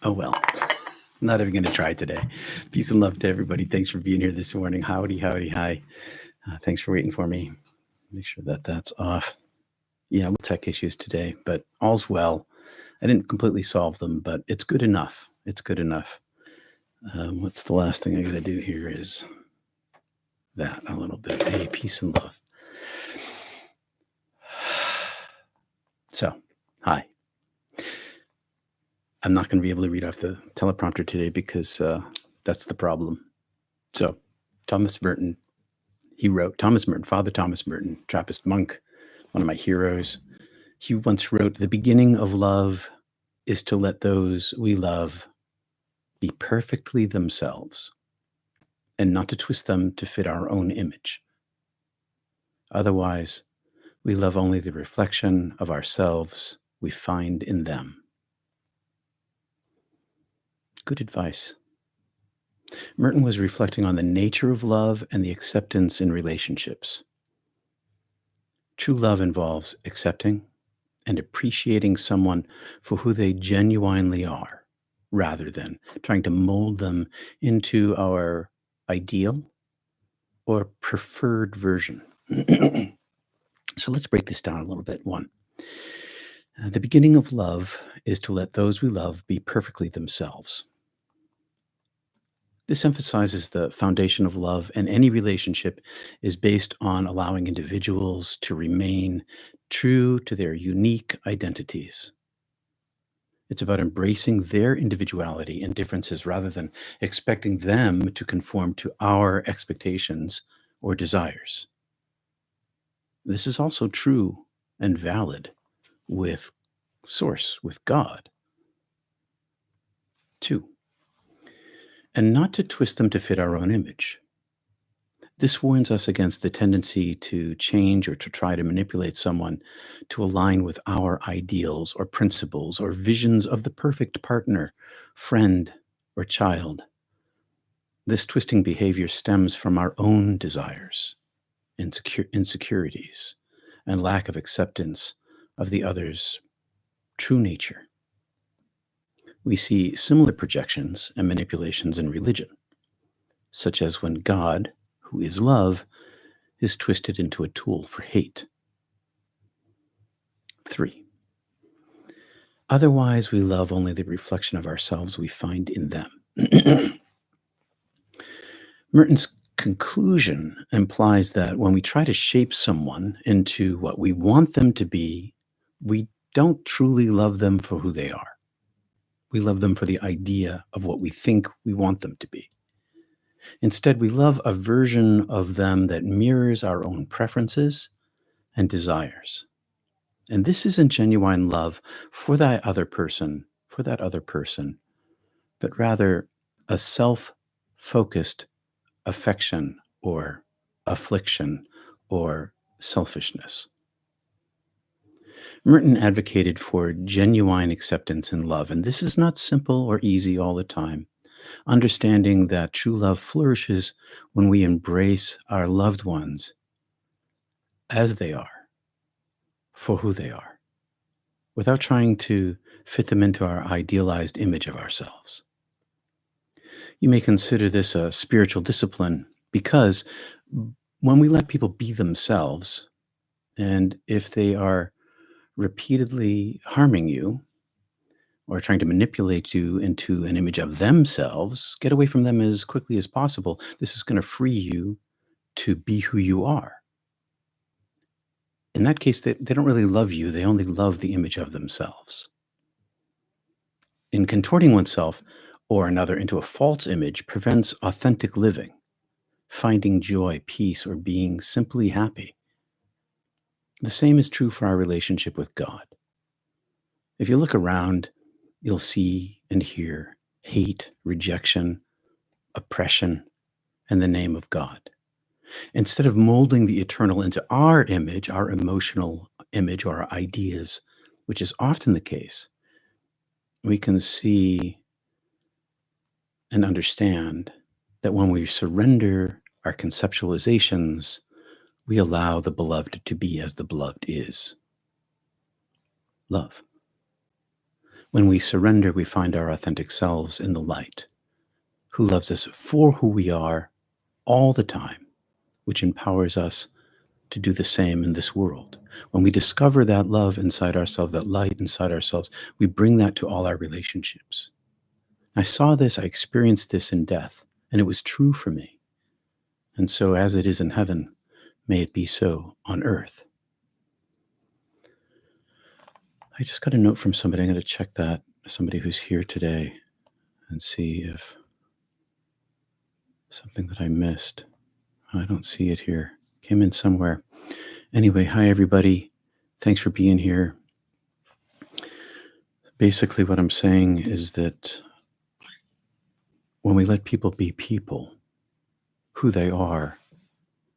Oh, well, not even going to try today. Peace and love to everybody. Thanks for being here this morning. Howdy, howdy, hi. Thanks for waiting for me. Make sure that that's off. Yeah, with tech issues today, but all's well. I didn't completely solve them, but it's good enough. It's good enough. What's the last thing I got to do here is that a little bit. Hey, peace and love. So, hi. I'm not going to be able to read off the teleprompter today because that's the problem. So, Thomas Merton, he wrote, Thomas Merton, Father Thomas Merton, Trappist monk, one of my heroes. He once wrote, "The beginning of love is to let those we love be perfectly themselves and not to twist them to fit our own image. Otherwise, we love only the reflection of ourselves we find in them." Good advice. Merton was reflecting on the nature of love and the acceptance in relationships. True love involves accepting and appreciating someone for who they genuinely are, rather than trying to mold them into our ideal or preferred version. So let's break this down a little bit. One, the beginning of love is to let those we love be perfectly themselves. This emphasizes the foundation of love, and any relationship is based on allowing individuals to remain true to their unique identities. It's about embracing their individuality and differences rather than expecting them to conform to our expectations or desires. This is also true and valid with Source, with God. Two, and not to twist them to fit our own image. This warns us against the tendency to change or to try to manipulate someone to align with our ideals or principles or visions of the perfect partner, friend, or child. This twisting behavior stems from our own desires, insecurities, and lack of acceptance of the other's true nature. We see similar projections and manipulations in religion, such as when God, who is love, is twisted into a tool for hate. 3. Otherwise, we love only the reflection of ourselves we find in them. Merton's conclusion implies that when we try to shape someone into what we want them to be, we don't truly love them for who they are. We love them for the idea of what we think we want them to be. Instead, we love a version of them that mirrors our own preferences and desires. And this isn't genuine love for that other person, but rather a self-focused affection or affliction or selfishness. Merton advocated for genuine acceptance in love, and this is not simple or easy all the time. Understanding that true love flourishes when we embrace our loved ones as they are, for who they are, without trying to fit them into our idealized image of ourselves. You may consider this a spiritual discipline because when we let people be themselves, and if they are repeatedly harming you or trying to manipulate you into an image of themselves, get away from them as quickly as possible. This is going to free you to be who you are. In that case, they don't really love you. They only love the image of themselves. In contorting oneself or another into a false image prevents authentic living, finding joy, peace, or being simply happy. The same is true for our relationship with God. If you look around, you'll see and hear hate, rejection, oppression in the name of God. Instead of molding the eternal into our image, our emotional image or our ideas, which is often the case, we can see and understand that when we surrender our conceptualizations, we allow the beloved to be as the beloved is. Love. When we surrender, we find our authentic selves in the light, who loves us for who we are all the time, which empowers us to do the same in this world. When we discover that love inside ourselves, that light inside ourselves, we bring that to all our relationships. I saw this, I experienced this in death, and it was true for me. And so, as it is in heaven, may it be so on earth. I just got a note from somebody. I'm going to check that, somebody who's here today, and see if something that I missed. I don't see it here. Came in somewhere. Anyway, hi, everybody. Thanks for being here. Basically, what I'm saying is that when we let people be people, who they are,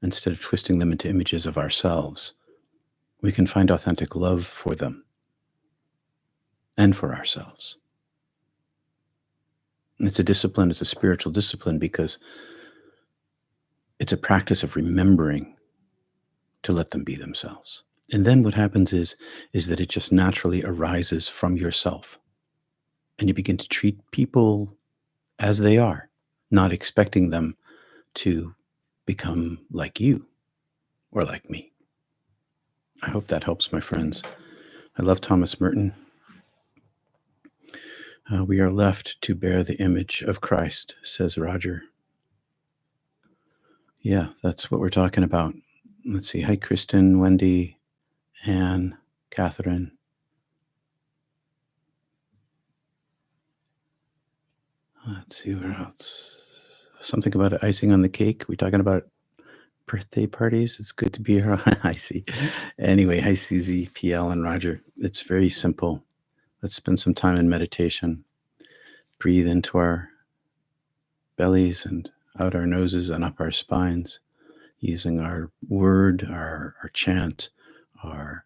instead of twisting them into images of ourselves, we can find authentic love for them and for ourselves. It's a discipline, it's a spiritual discipline, because it's a practice of remembering to let them be themselves. And then what happens is that it just naturally arises from yourself. And you begin to treat people as they are, not expecting them to become like you or like me. I hope that helps, my friends. I love Thomas Merton. We are left to bear the image of Christ, says Roger. Yeah, that's what we're talking about. Let's see. Hi, Kristen, Wendy, Anne, Catherine. Let's see where else. Something about icing on the cake. We talking about birthday parties? It's good to be here. I see. Anyway, hi, Susie, PL, and Roger. It's very simple. Let's spend some time in meditation. Breathe into our bellies and out our noses and up our spines, using our word, our chant, our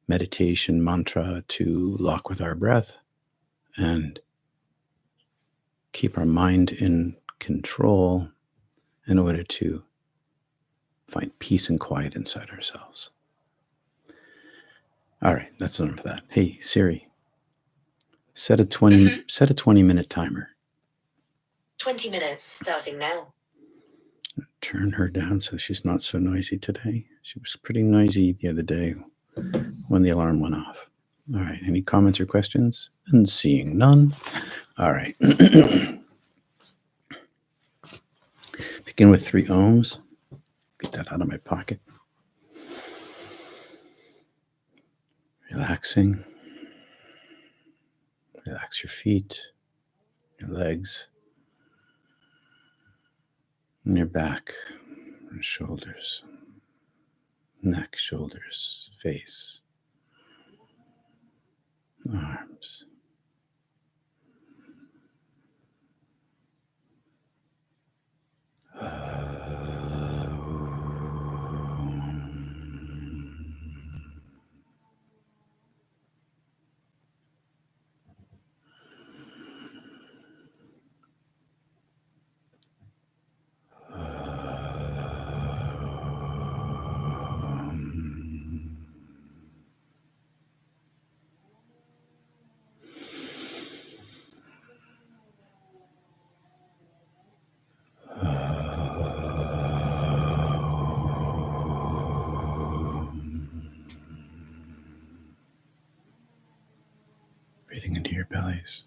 meditation mantra to lock with our breath and keep our mind in control in order to find peace and quiet inside ourselves. All right, that's enough of that. Hey, Siri, set a 20-minute timer. 20 minutes starting now. Turn her down so she's not so noisy today. She was pretty noisy the other day when the alarm went off. All right, any comments or questions? And seeing none. All right. Begin with 3 ohms. Get that out of my pocket. Relaxing. Relax your feet, your legs, and your back, and shoulders, neck, shoulders, face, arms. Breathing into your bellies.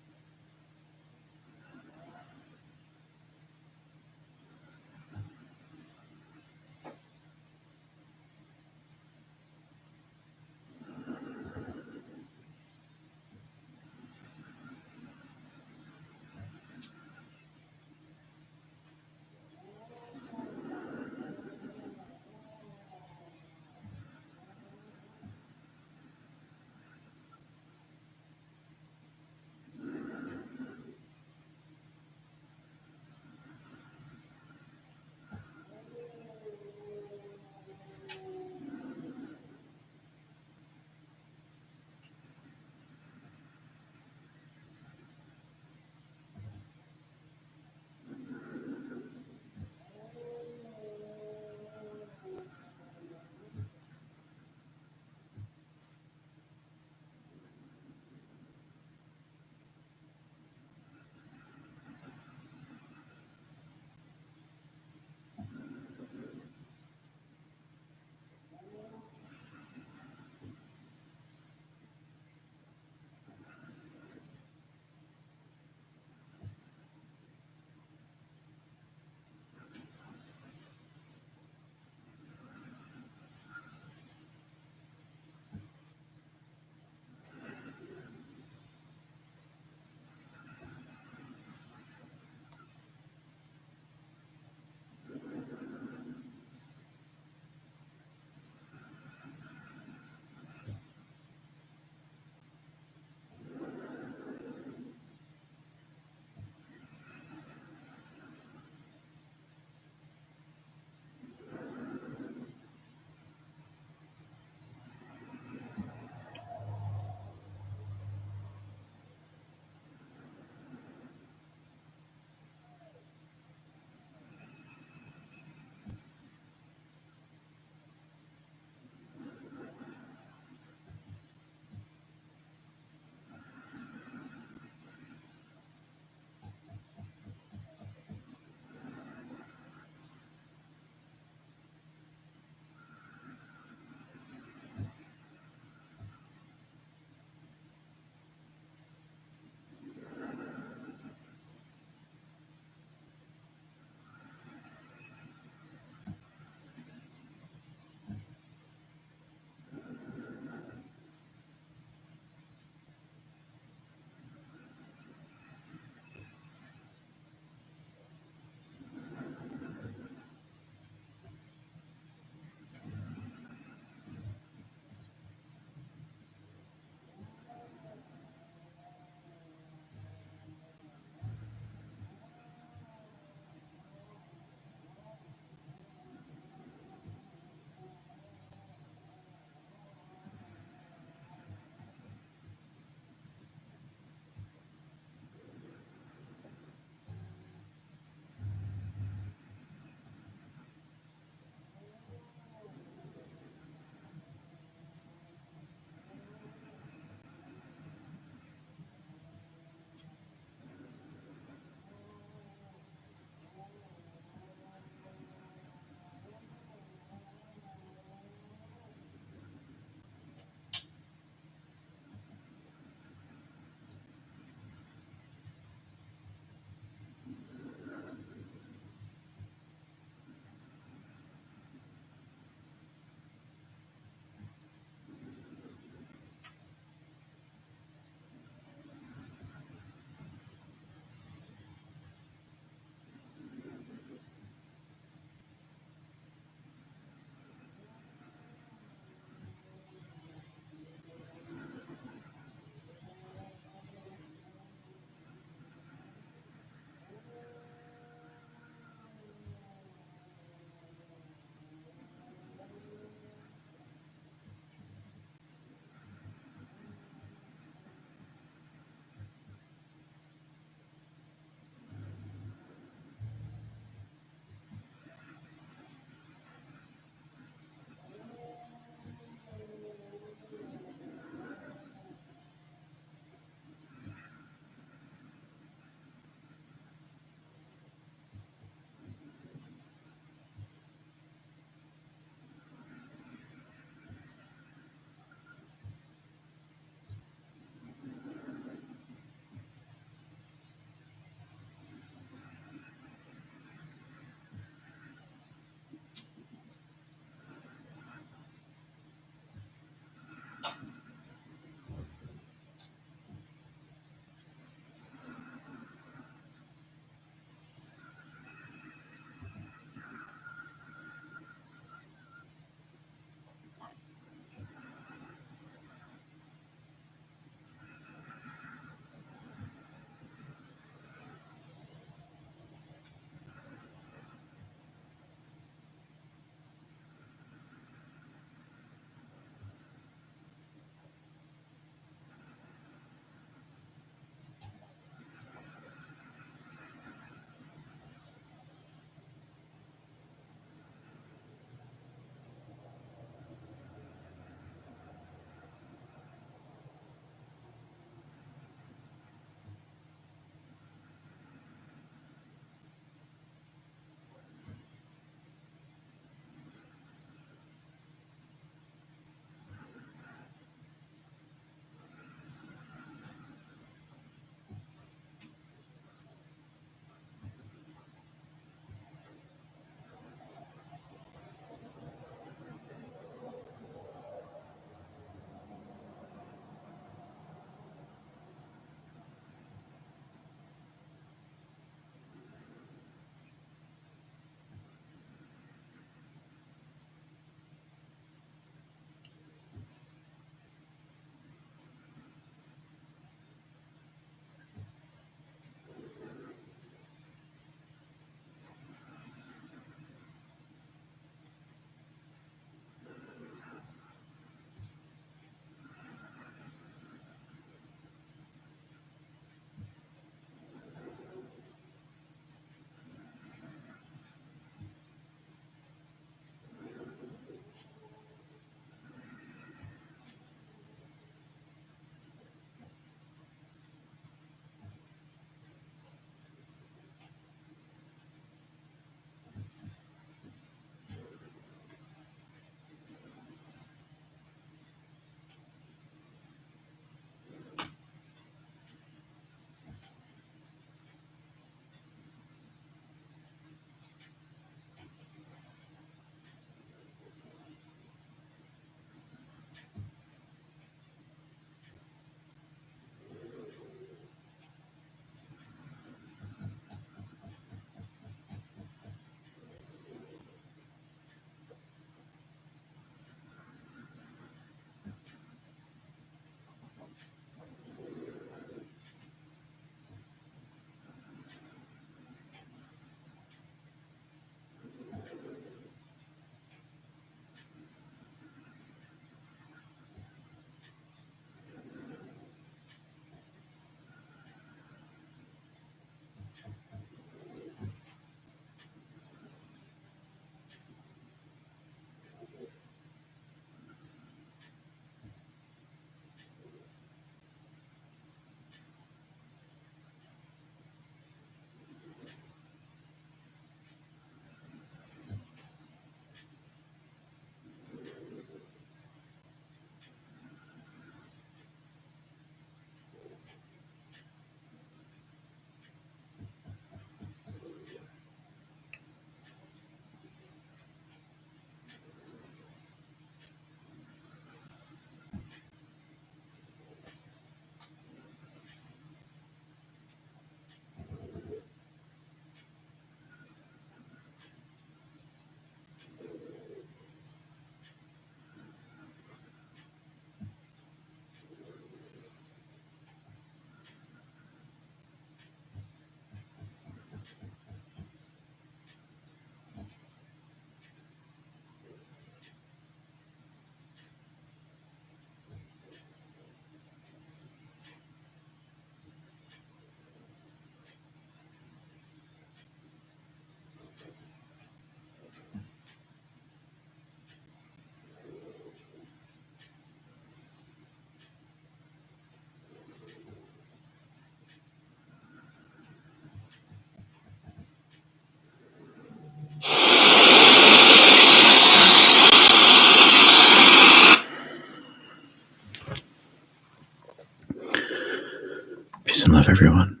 everyone.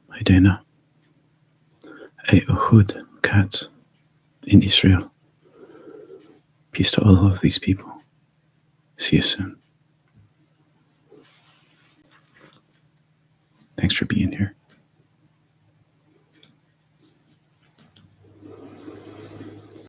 Hi, Dana. Hey, Uhud, Kat, in Israel. Peace to all of these people. See you soon. Thanks for being here.